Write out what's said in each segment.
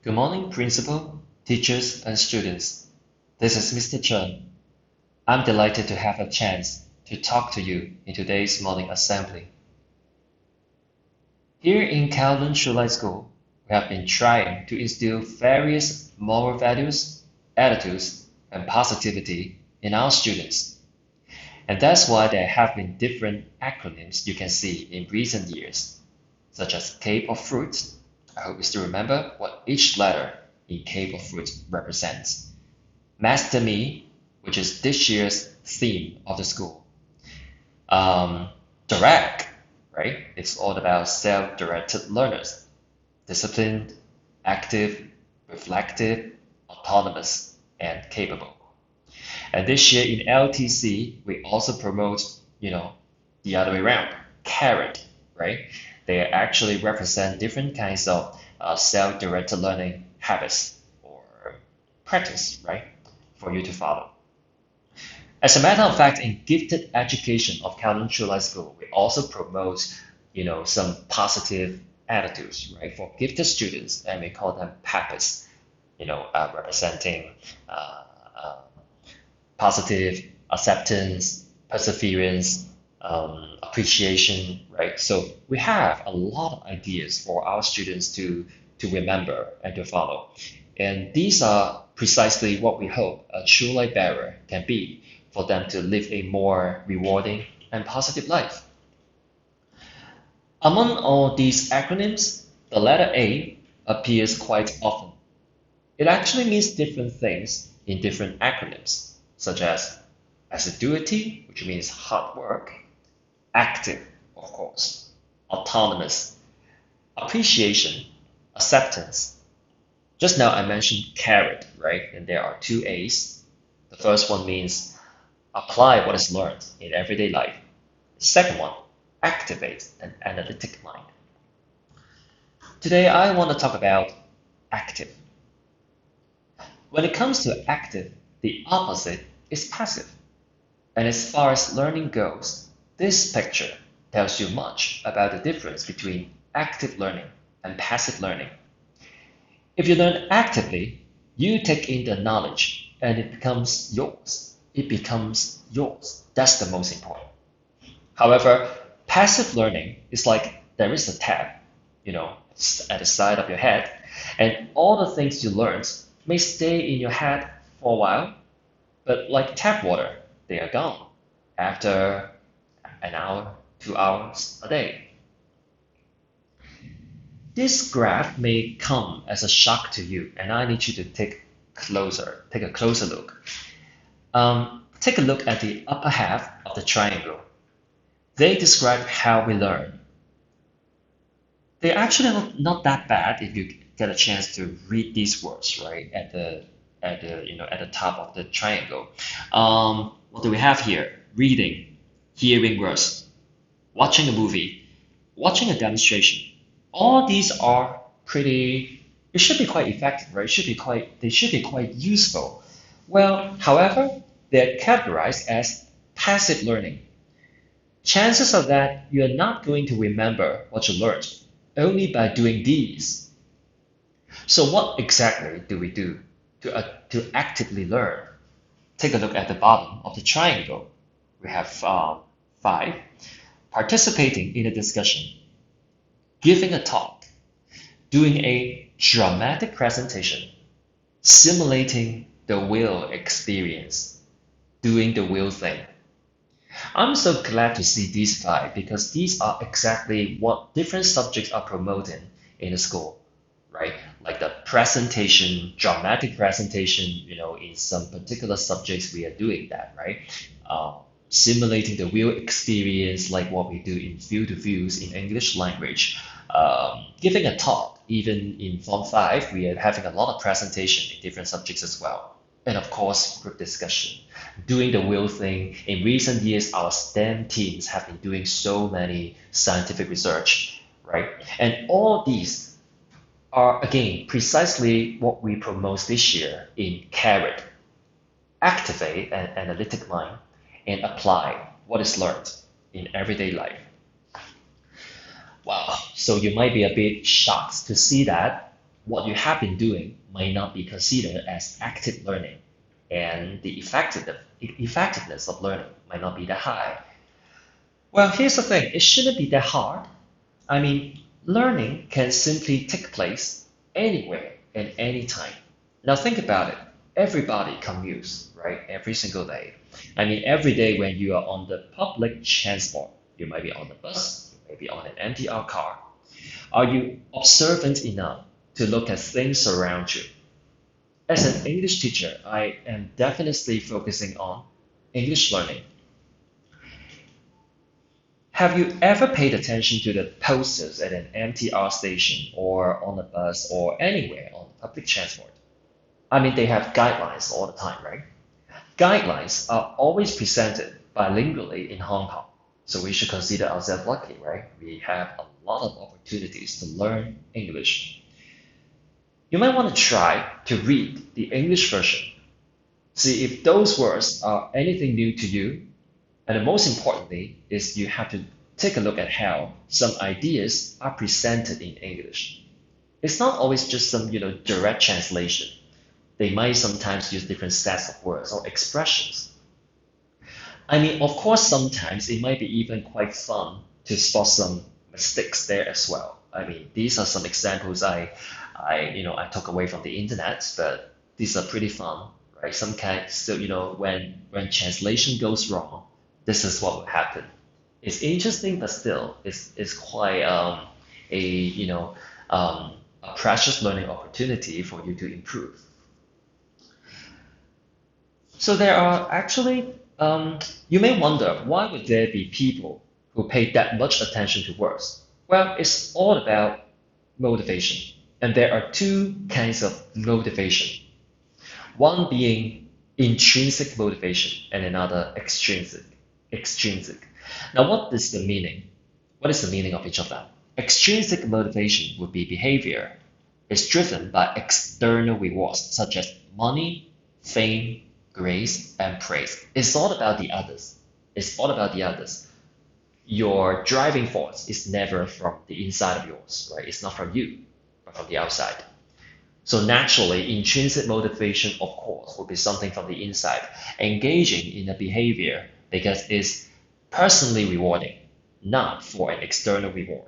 Good morning, principal, teachers, and students. This is Mr. Chen. I'm delighted to have a chance to talk to you in today's morning assembly. Here in Calvin Shulai School, we have been trying to instill various moral values, attitudes, and positivity in our students. And that's why there have been different acronyms you can see in recent years, such as Cape of Fruit. I hope you still remember what each letter in Cape of Fruit represents. Master Me, which is this year's theme of the school. Direct, right? It's all about self-directed learners. Disciplined, active, reflective, autonomous, and capable. And this year in LTC, we also promote, the other way around, carrot, right? They actually represent different kinds of self-directed learning habits or practice, right, for you to follow. As a matter of fact, in gifted education of Calvin Shulai School, we also promote, some positive attitudes, right, for gifted students, and we call them PAPAs, representing positive acceptance, perseverance, appreciation, right? So we have a lot of ideas for our students to remember and to follow. And these are precisely what we hope a true light bearer can be for them to live a more rewarding and positive life. Among all these acronyms, the letter A appears quite often. It actually means different things in different acronyms, such as assiduity, which means hard work, active, of course, autonomous, appreciation, acceptance. Just now I mentioned carrot, right? And there are two A's. The first one means apply what is learned in everyday life. The second one, activate an analytic mind. Today I want to talk about active. When it comes to active, the opposite is passive. And as far as learning goes, this picture tells you much about the difference between active learning and passive learning. If you learn actively, you take in the knowledge and it becomes yours. It becomes yours. That's the most important. However, passive learning is like there is a tab, at the side of your head, and all the things you learned may stay in your head for a while, but like tap water, they are gone after an hour, 2 hours a day. This graph may come as a shock to you, and I need you to take a closer look. Take a look at the upper half of the triangle. They describe how we learn. They're actually not that bad if you get a chance to read these words, right, at the top of the triangle. What do we have here? Reading, hearing words, watching a movie, watching a demonstration. All these are it should be quite effective, right? They should be quite useful. Well, however, they're categorized as passive learning. Chances are that you're not going to remember what you learned only by doing these. So what exactly do we do to actively learn? Take a look at the bottom of the triangle. We have 5. Participating in a discussion, giving a talk, doing a dramatic presentation, simulating the real experience, doing the real thing. I'm so glad to see these 5 because these are exactly what different subjects are promoting in the school, right? Like the presentation, dramatic presentation, in some particular subjects we are doing that, right? Simulating the real experience like what we do in Field to Views in English language. Giving a talk, even in Form 5, we are having a lot of presentation in different subjects as well. And of course, group discussion, doing the real thing. In recent years, our STEM teams have been doing so many scientific research, right? And all these are, again, precisely what we promote this year in CARET. Activate an analytic mind and apply what is learned in everyday life. Wow, so you might be a bit shocked to see that what you have been doing might not be considered as active learning, and the effectiveness of learning might not be that high. Well, here's the thing, it shouldn't be that hard. I mean, learning can simply take place anywhere and anytime. Now think about it. Everybody commutes, right? Every single day. I mean, every day when you are on the public transport, you might be on the bus, you may be on an MTR car. Are you observant enough to look at things around you? As an English teacher, I am definitely focusing on English learning. Have you ever paid attention to the posters at an MTR station or on a bus or anywhere on public transport? I mean, they have guidelines all the time, right? Guidelines are always presented bilingually in Hong Kong, so we should consider ourselves lucky, right? We have a lot of opportunities to learn English. You might want to try to read the English version. See if those words are anything new to you. And most importantly is you have to take a look at how some ideas are presented in English. It's not always just some, direct translation. They might sometimes use different sets of words or expressions. I mean, of course, sometimes it might be even quite fun to spot some mistakes there as well. I mean, these are some examples I took away from the internet, but these are pretty fun, right? Some kind, so when translation goes wrong, this is what will happen. It's interesting, but still, it's quite a precious learning opportunity for you to improve. So there are actually, you may wonder, why would there be people who pay that much attention to words? Well, it's all about motivation. And there are two kinds of motivation. One being intrinsic motivation and another extrinsic. Now, what is the meaning? What is the meaning of each of them? Extrinsic motivation would be behavior. It's driven by external rewards such as money, fame, grace, and praise. It's all about the others. It's all about the others. Your driving force is never from the inside of yours, right? It's not from you, but from the outside. So naturally, intrinsic motivation, of course, will be something from the inside, engaging in a behavior because it's personally rewarding, not for an external reward.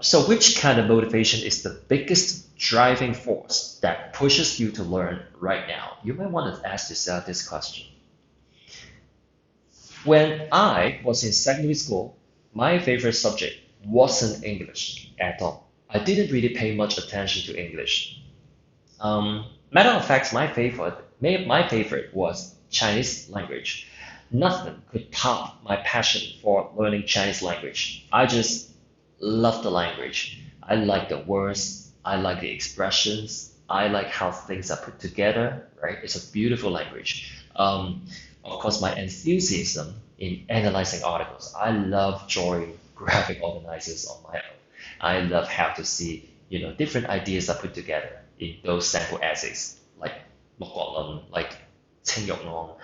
So which kind of motivation is the biggest driving force that pushes you to learn right now? You might want to ask yourself this question. When I was in secondary school, my favorite subject wasn't English at all. I didn't really pay much attention to English. Matter of fact, my favorite was Chinese language. Nothing could top my passion for learning Chinese language. I just love the language. I like the words. I like the expressions. I like how things are put together, right? It's a beautiful language. Of course, my enthusiasm in analyzing articles. I love drawing graphic organizers on my own. I love how to see, different ideas are put together in those sample essays, like 陸國論, like 清玉案,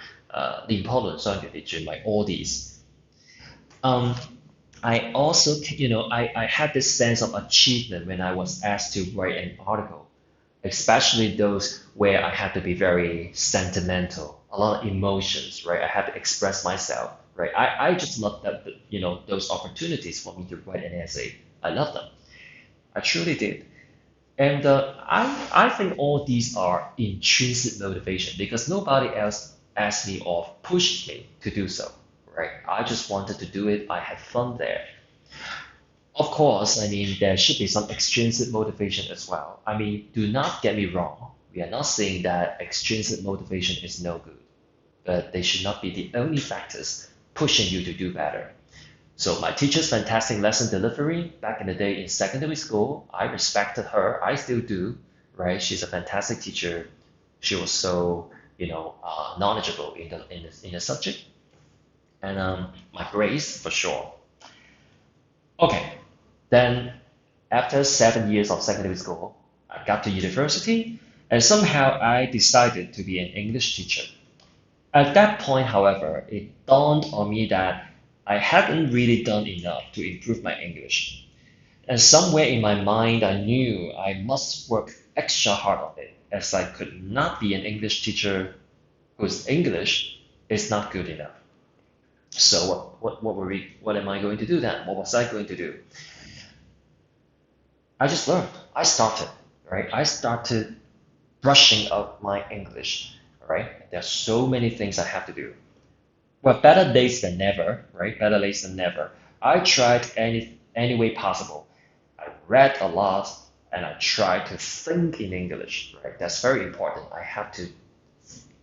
廉頗論雙月列傳, like all these. I also, I had this sense of achievement when I was asked to write an article, especially those where I had to be very sentimental, a lot of emotions, right? I had to express myself, right? I just love that, those opportunities for me to write an essay. I love them. I truly did. And I think all these are intrinsic motivation because nobody else asked me or pushed me to do so, right? I just wanted to do it. I had fun there. Of course, I mean, there should be some extrinsic motivation as well. I mean, do not get me wrong. We are not saying that extrinsic motivation is no good, but they should not be the only factors pushing you to do better. So my teacher's fantastic lesson delivery back in the day in secondary school, I respected her. I still do, right? She's a fantastic teacher. She was so, knowledgeable in the subject. And my grades, for sure. Okay, then after 7 years of secondary school, I got to university, and somehow I decided to be an English teacher. At that point, however, it dawned on me that I hadn't really done enough to improve my English. And somewhere in my mind, I knew I must work extra hard on it, as I could not be an English teacher whose English is not good enough. So what am I going to do then? What was I going to do? I just learned. I started, right? I started brushing up my English, right? There's so many things I have to do. Well, better late than never, right? Better late than never. I tried any way possible. I read a lot and I tried to think in English, right? That's very important.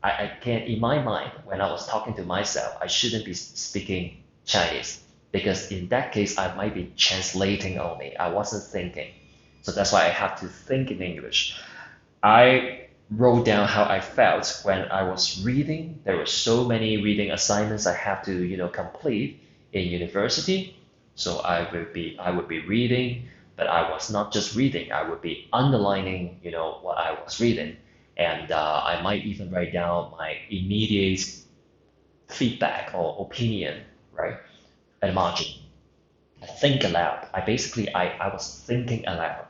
I can't, in my mind, when I was talking to myself, I shouldn't be speaking Chinese because in that case, I might be translating only. I wasn't thinking. So that's why I have to think in English. I wrote down how I felt when I was reading. There were so many reading assignments I have to, complete in university. So I would be reading, but I was not just reading. I would be underlining, what I was reading, and I might even write down my immediate feedback or opinion, right, at the margin. I think aloud. I was thinking aloud.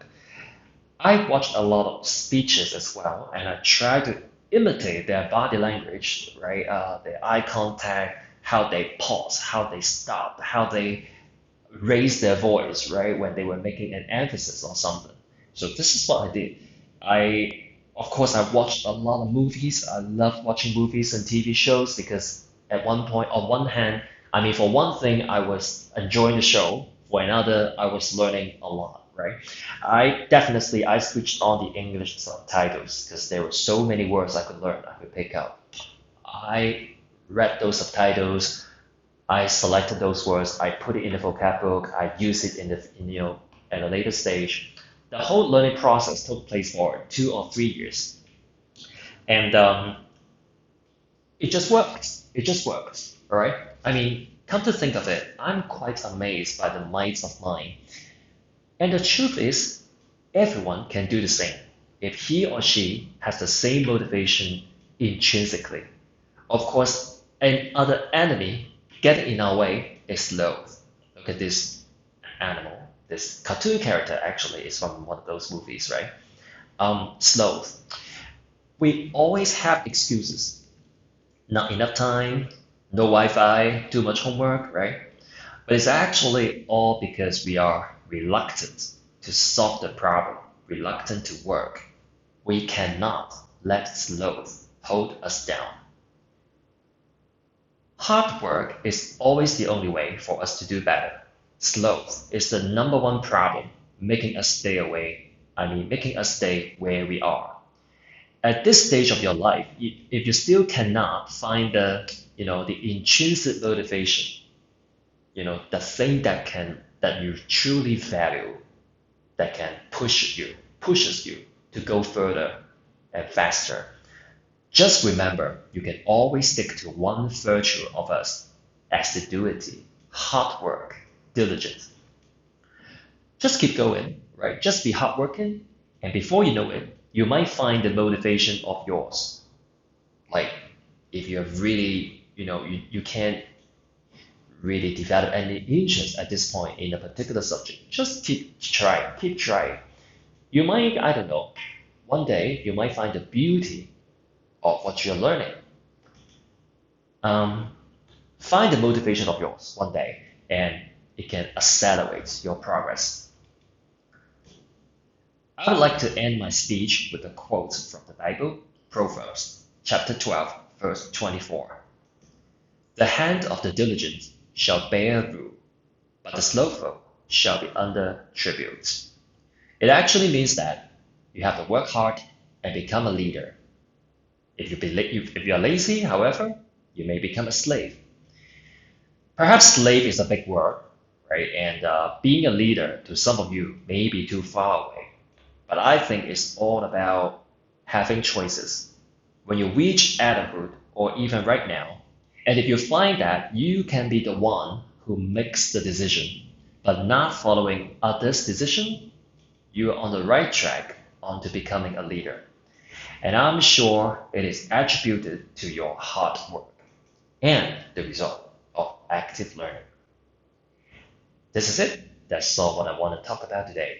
I watched a lot of speeches as well, and I tried to imitate their body language, right? Their eye contact, how they pause, how they stop, how they raise their voice, right, when they were making an emphasis on something. So this is what I did. Of course, I watched a lot of movies. I love watching movies and TV shows because at one point, on one hand, I mean, for one thing, I was enjoying the show. For another, I was learning a lot, right? I switched on the English subtitles because there were so many words I could learn, I could pick up. I read those subtitles. I selected those words. I put it in the vocab book. I use it at a later stage. The whole learning process took place for 2 or 3 years, and it just works. It just works. All right. I mean, come to think of it, I'm quite amazed by the might of mind. And the truth is, everyone can do the same if he or she has the same motivation intrinsically. Of course, another enemy getting in our way is sloth. Look at this animal. This cartoon character actually is from one of those movies, right? Sloth. We always have excuses. Not enough time, no Wi-Fi, too much homework, right? But it's actually all because we are reluctant to solve the problem, reluctant to work. We cannot let sloth hold us down. Hard work is always the only way for us to do better. Sloth is the number one problem making us making us stay where we are. At this stage of your life, if you still cannot find the intrinsic motivation, the thing that you truly value, that can pushes you to go further and faster. Just remember, you can always stick to one virtue of us: assiduity, hard work, diligence. Just keep going, right? Just be hardworking, and before you know it, you might find the motivation of yours. Like if you're really, you can't really develop any interest at this point in a particular subject, just keep trying. You might, I don't know, one day you might find the beauty of what you're learning. Um, find the motivation of yours one day, and it can accelerate your progress. I would like to end my speech with a quote from the Bible, Proverbs chapter 12, verse 24. The hand of the diligent shall bear rule, but the slothful shall be under tribute. It actually means that you have to work hard and become a leader. If you are lazy, however, you may become a slave. Perhaps slave is a big word, right? And being a leader to some of you may be too far away. But I think it's all about having choices. When you reach adulthood, or even right now, and if you find that you can be the one who makes the decision, but not following others' decision, you are on the right track onto becoming a leader. And I'm sure it is attributed to your hard work and the result of active learning. This is it. That's all what I want to talk about today.